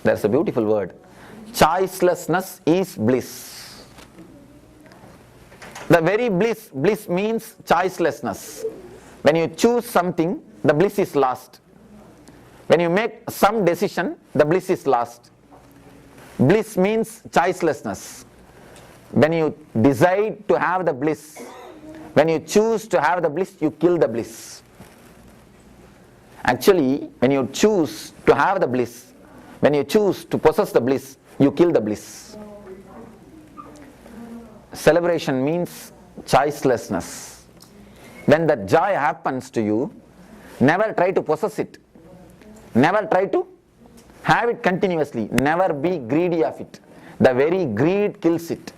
There's a beautiful word. Choicelessness is bliss. The very bliss means choicelessness. When you choose something, the bliss is lost. When you make some decision, the bliss is lost. Bliss means choicelessness. When you decide to have the bliss, when you choose to have the bliss, you kill the bliss. Actually, when you choose to have the bliss, when you choose to possess the bliss, you kill the bliss. Celebration means choicelessness. When that joy happens to you, never try to possess it. Never try to have it continuously. Never be greedy of it. The very greed kills it.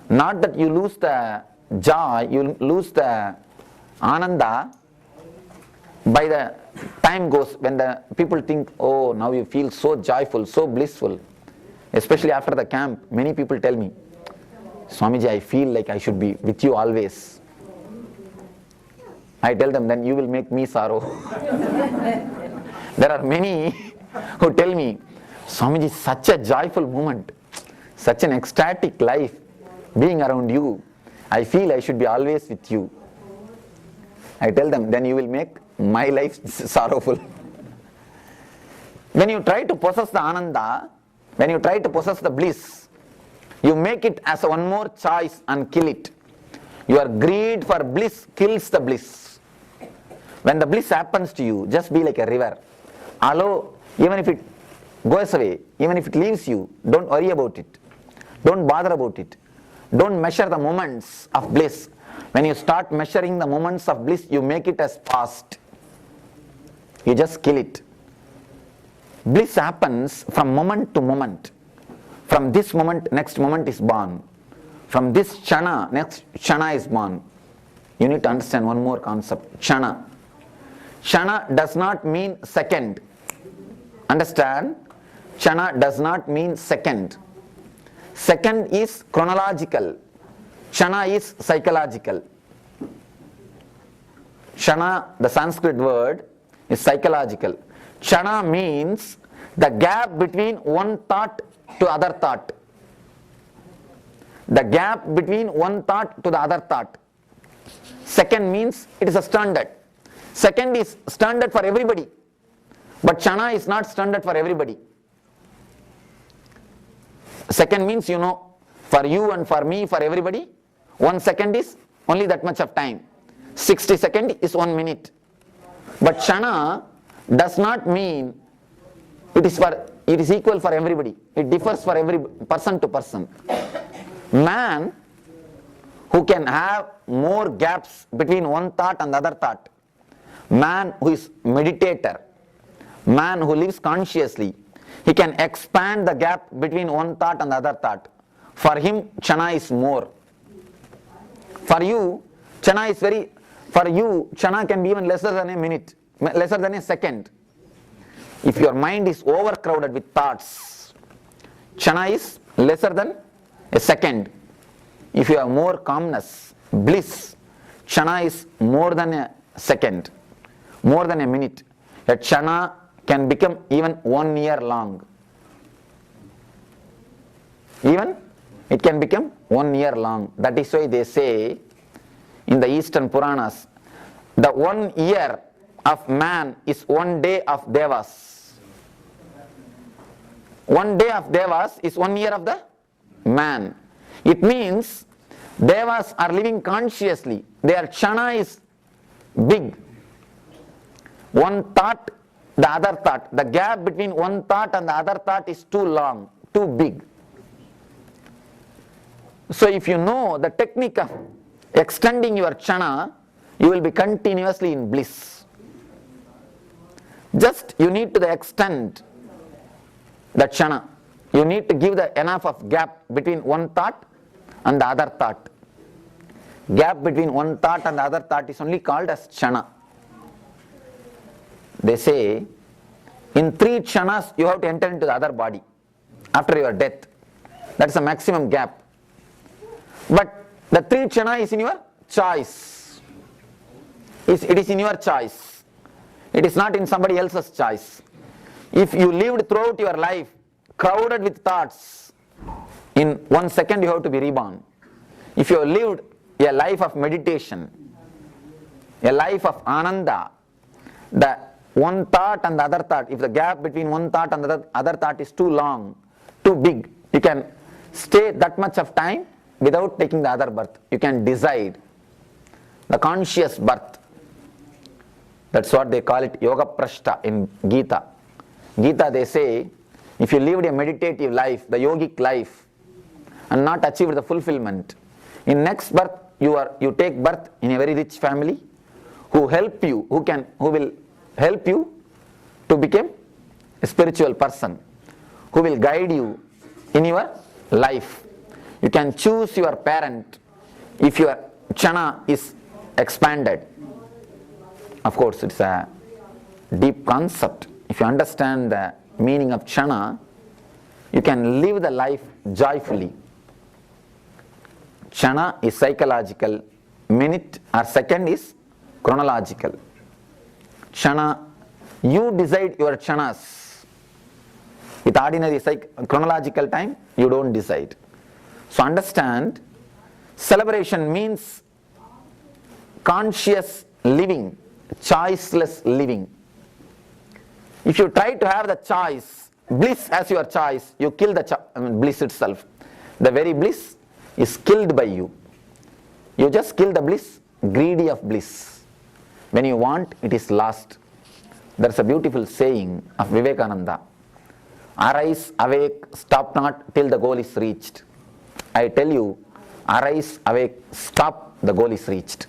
Not that you lose the joy, you lose the ananda by the time goes, when the people think, oh, now you feel so joyful, so blissful. Especially after the camp, many people tell me, Swamiji, I feel like I should be with you always. I tell them, then you will make me sorrow. There are many who tell me, Swamiji, such a joyful moment, such an ecstatic life, being around you. I feel I should be always with you. I tell them, then you will make my life sorrowful. When you try to possess the ananda, when you try to possess the bliss, you make it as one more choice and kill it. Your greed for bliss kills the bliss. When the bliss happens to you, just be like a river. Allow, even if it goes away, even if it leaves you, don't worry about it. Don't bother about it. Don't measure the moments of bliss. When you start measuring the moments of bliss, you make it as past. You just kill it. Bliss happens from moment to moment. From this moment, next moment is born. From this kshana, next kshana is born. You need to understand one more concept. Kshana. Kshana does not mean second. Understand? Kshana does not mean second. Second is chronological. Kshana is psychological. Kshana, the Sanskrit word, is psychological. Kshana means the gap between one thought to other thought. The gap between one thought to the other thought. Second means it is a standard. Second is standard for everybody. But kshana is not standard for everybody. Second means, you know, for you and for me, for everybody, 1 second is only that much of time. 60 seconds is 1 minute. But kshana does not mean it is equal for everybody. It differs for every person to person. Man who can have more gaps between one thought and the other thought, man who is meditator, man who lives consciously, he can expand the gap between one thought and the other thought. For him, kshana is more. For you, kshana can be even lesser than a minute, lesser than a second. If your mind is overcrowded with thoughts, kshana is lesser than a second. If you have more calmness, bliss, kshana is more than a second, more than a minute. A kshana can become even 1 year long. Even it can become 1 year long. That is why they say in the Eastern Puranas, the 1 year of man is 1 day of devas. 1 day of devas is 1 year of the man. It means devas are living consciously. Their kshana is big. One thought, the other thought. The gap between one thought and the other thought is too long, too big. So if you know the technique of extending your kshana, you will be continuously in bliss. Just you need to extend the kshana. You need to give the enough of gap between one thought and the other thought. Gap between one thought and the other thought is only called as kshana. They say in 3 kshanas you have to enter into the other body after your death. That is the maximum gap. But the 3 kshana is in your choice. It is in your choice. It is not in somebody else's choice. If you lived throughout your life crowded with thoughts, in 1 second you have to be reborn. If you have lived a life of meditation, a life of ananda, the one thought and the other thought, if the gap between one thought and the other thought is too long, too big, you can stay that much of time without taking the other birth. You can decide the conscious birth. That's what they call it, yoga prashta in Gita. Gita, they say, if you lived a meditative life, the yogic life, and not achieved the fulfillment, in next birth you take birth in a very rich family who will help you to become a spiritual person, who will guide you in your life. You can choose your parent if your chana is expanded. Of course, it's a deep concept. If you understand the meaning of chana, you can live the life joyfully. Chana is psychological, minute or second is chronological. Chana, you decide your chanas. With ordinary chronological time, you don't decide. So understand, celebration means conscious living, choiceless living. If you try to have the choice, bliss as your choice, you kill the bliss itself. The very bliss is killed by you. You just kill the bliss, greedy of bliss. When you want, it is lost. There's a beautiful saying of Vivekananda. Arise, awake, stop not till the goal is reached. I tell you, arise, awake, stop, the goal is reached.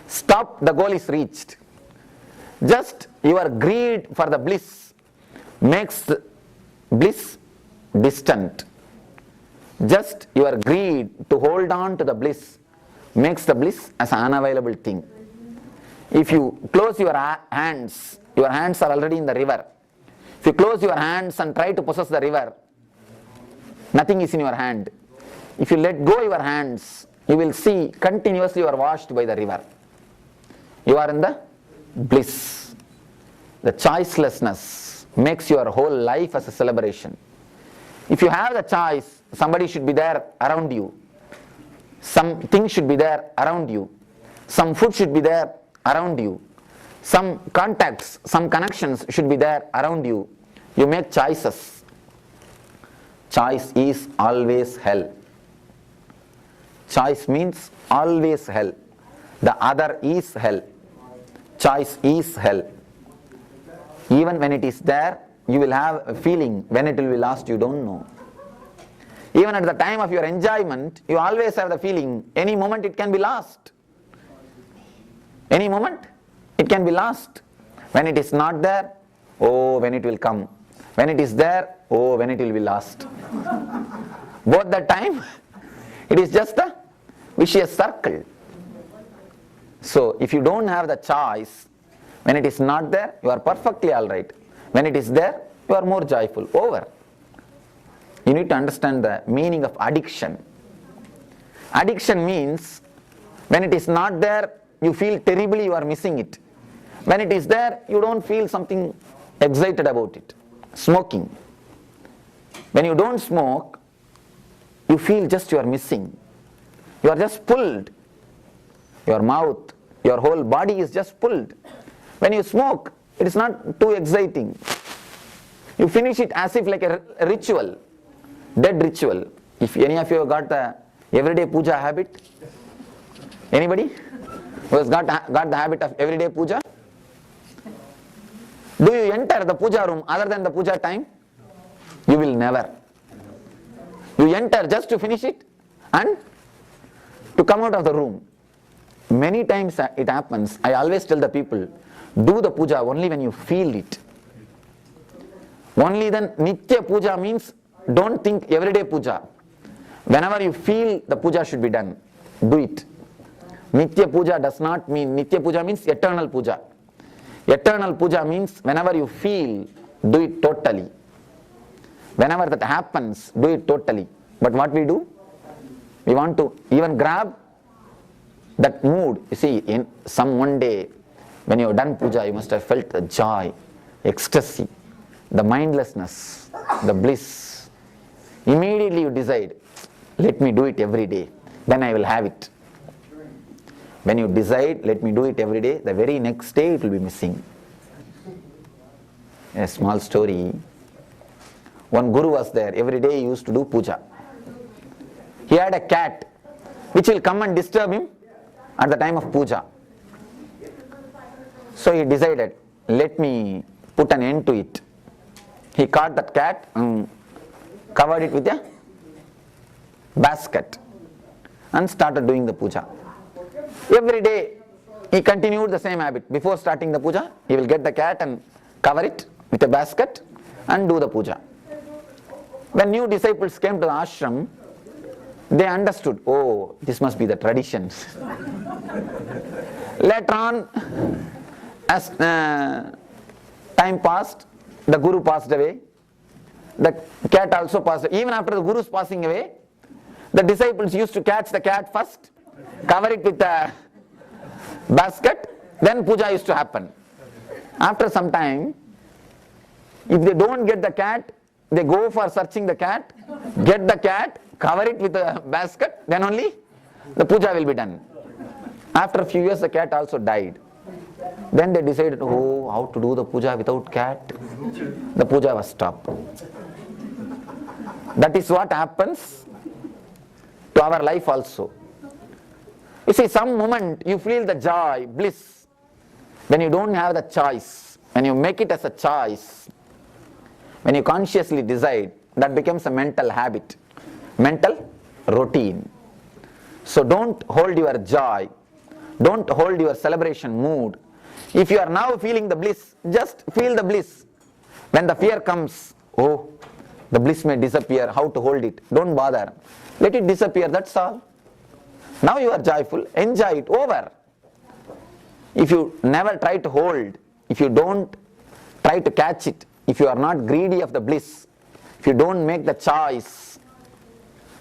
Stop, the goal is reached. Just your greed for the bliss makes the bliss distant. Just your greed to hold on to the bliss makes the bliss as an unavailable thing. If you close your hands are already in the river. If you close your hands and try to possess the river, nothing is in your hand. If you let go your hands, you will see continuously you are washed by the river. You are in the bliss. The choicelessness makes your whole life as a celebration. If you have the choice, somebody should be there around you. Something should be there around you. Some food should be there around you. Some contacts, some connections should be there around you. You make choices. Choice is always hell. Choice means always hell. The other is hell. Choice is hell. Even when it is there, you will have a feeling. When it will be lost, you don't know. Even at the time of your enjoyment, you always have the feeling, any moment it can be lost. Any moment it can be lost. When it is not there, oh, when it will come. When it is there, oh, when it will be lost. Both the time, it is just a vicious circle. So, if you don't have the choice, when it is not there, you are perfectly alright. When it is there, you are more joyful. Over. You need to understand the meaning of addiction. Addiction means, when it is not there, you feel terribly you are missing it. When it is there, you don't feel something excited about it. Smoking. When you don't smoke, you feel just you are missing. You are just pulled. Your mouth, your whole body is just pulled. When you smoke, it is not too exciting. You finish it as if like a ritual, dead ritual. If any of you have got the everyday puja habit, anybody who has got the habit of everyday puja? Do you enter the puja room other than the puja time? You will never. You enter just to finish it and to come out of the room. Many times it happens. I always tell the people, do the puja only when you feel it. Only then. Nitya puja means don't think everyday puja. Whenever you feel the puja should be done, do it. Nitya puja does not mean, Nitya puja means eternal puja. Eternal puja means whenever you feel, do it totally. Whenever that happens, do it totally. But what we do? We want to even grab that mood. You see, in some one day, when you have done puja, you must have felt the joy. ecstasy, the mindlessness, the bliss. Immediately you decide, let me do it every day, then I will have it. When you decide, let me do it every day, the very next day it will be missing. A small story. One guru was there, every day he used to do puja. He had a cat which will come and disturb him at the time of puja. So he decided, let me put an end to it. He caught that cat and covered it with a basket and started doing the puja. Every day he continued the same habit. Before starting the puja, he will get the cat and cover it with a basket and do the puja. When new disciples came to the ashram, they understood, oh, this must be the tradition. Later on, as time passed, the guru passed away, the cat also passed away. Even after the guru's passing away, the disciples used to catch the cat first, cover it with a basket, then puja used to happen. After some time, if they don't get the cat, they go for searching the cat, get the cat, cover it with a basket, then only the puja will be done. After a few years, the cat also died. Then they decided, oh, how to do the puja without cat? The puja was stopped. That is what happens to our life also. You see, some moment you feel the joy, bliss, when you don't have the choice, when you make it as a choice, when you consciously decide, that becomes a mental habit, mental routine. So don't hold your joy, don't hold your celebration mood. If you are now feeling the bliss, just feel the bliss. When the fear comes, oh, the bliss may disappear, how to hold it? Don't bother. Let it disappear, that's all. Now you are joyful, enjoy it, over. If you never try to hold, if you don't try to catch it, if you are not greedy of the bliss, if you don't make the choice,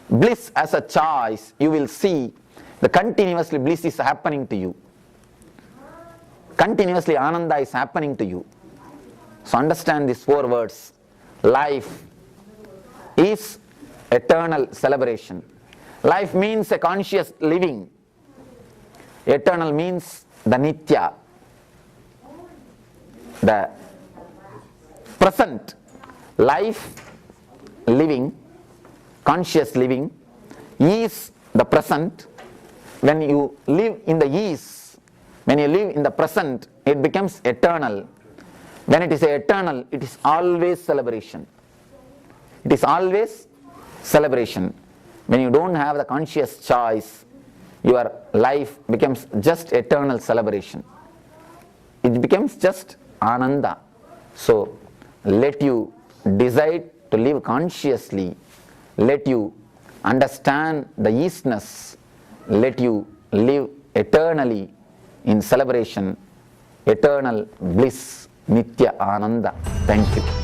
bliss as a choice, you will see the continuously bliss is happening to you. Continuously Ananda is happening to you. So understand these 4 words. Life is eternal celebration. Life means a conscious living. Eternal means the Nitya, the present. Life, living, conscious living, is the present. When you live in the ease, when you live in the present, it becomes eternal. When it is eternal, it is always celebration. It is always celebration. When you don't have the conscious choice, your life becomes just eternal celebration. It becomes just Ananda. So let you decide to live consciously. Let you understand the easiness. Let you live eternally in celebration, eternal bliss, Nitya Ananda. Thank you.